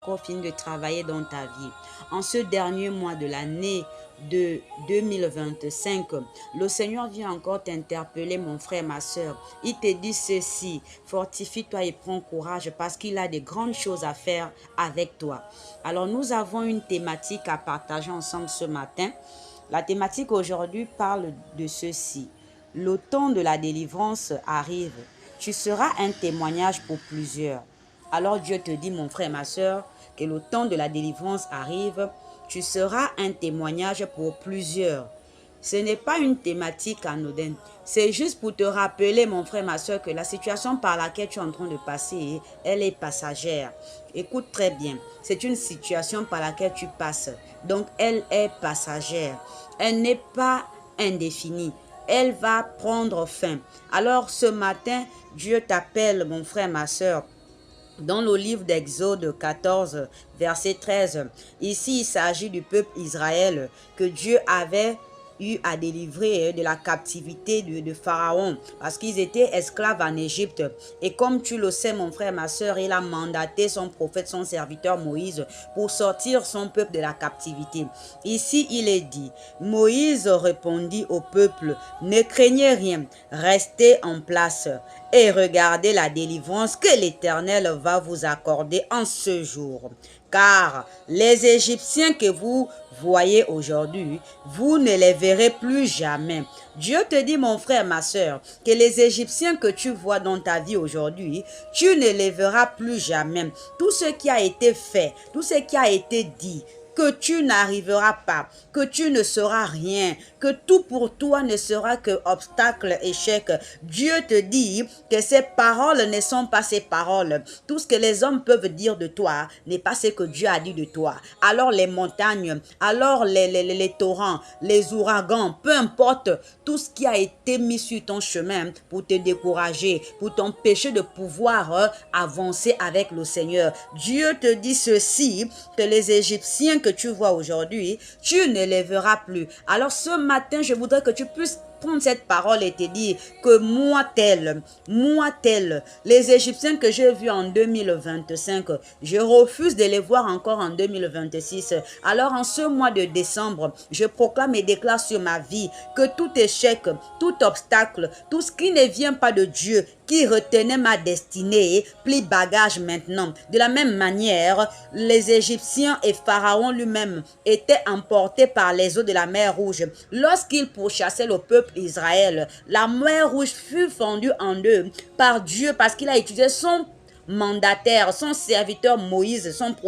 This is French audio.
encore fini de travailler dans ta vie. En ce dernier mois de l'année de 2025, le Seigneur vient encore t'interpeller, mon frère, ma soeur. Il te dit ceci: fortifie-toi et prends courage parce qu'il a de grandes choses à faire avec toi. Alors nous avons une thématique à partager ensemble ce matin. La thématique aujourd'hui parle de ceci: le temps de la délivrance arrive. Tu seras un témoignage pour plusieurs. Alors Dieu te dit, mon frère, ma soeur, que le temps de la délivrance arrive. Tu seras un témoignage pour plusieurs. Ce n'est pas une thématique anodine. C'est juste pour te rappeler, mon frère, ma soeur, que la situation par laquelle tu es en train de passer, elle est passagère. Écoute très bien. C'est une situation par laquelle tu passes. Donc, elle est passagère. Elle n'est pas indéfinie. Elle va prendre fin. Alors, ce matin, Dieu t'appelle, mon frère, ma soeur. Dans le livre d'Exode 14, verset 13, ici il s'agit du peuple Israël que Dieu avait eu à délivrer de la captivité de Pharaon parce qu'ils étaient esclaves en Égypte. Et comme tu le sais, mon frère, ma soeur, il a mandaté son prophète, son serviteur Moïse pour sortir son peuple de la captivité. Ici, il est dit: Moïse répondit au peuple: ne craignez rien, restez en place et regardez la délivrance que l'Éternel va vous accorder en ce jour. Car les Égyptiens que vous voyez aujourd'hui, vous ne les verrez plus jamais. Dieu te dit, mon frère, ma soeur, que les Égyptiens que tu vois dans ta vie aujourd'hui, tu ne les verras plus jamais. Tout ce qui a été fait, tout ce qui a été dit, que tu n'arriveras pas, que tu ne seras rien, que tout pour toi ne sera que obstacle, échec. Dieu te dit que ces paroles ne sont pas ces paroles. Tout ce que les hommes peuvent dire de toi n'est pas ce que Dieu a dit de toi. Alors les montagnes, alors les torrents, les ouragans, peu importe tout ce qui a été mis sur ton chemin pour te décourager, pour t'empêcher de pouvoir avancer avec le Seigneur. Dieu te dit ceci, que les Égyptiens que tu vois aujourd'hui, tu ne les verras plus. Alors ce matin, je voudrais que tu puisses prendre cette parole et te dire que moi tel, les Égyptiens que j'ai vus en 2025, je refuse de les voir encore en 2026. Alors en ce mois de décembre, je proclame et déclare sur ma vie que tout échec, tout obstacle, tout ce qui ne vient pas de Dieu, qui retenait ma destinée, plie bagage maintenant. De la même manière, les Égyptiens et Pharaon lui-même étaient emportés par les eaux de la mer Rouge. Lorsqu'ils pourchassaient le peuple Israël, la mer Rouge fut fendue en deux par Dieu parce qu'il a utilisé son mandataire, son serviteur Moïse, son prophète,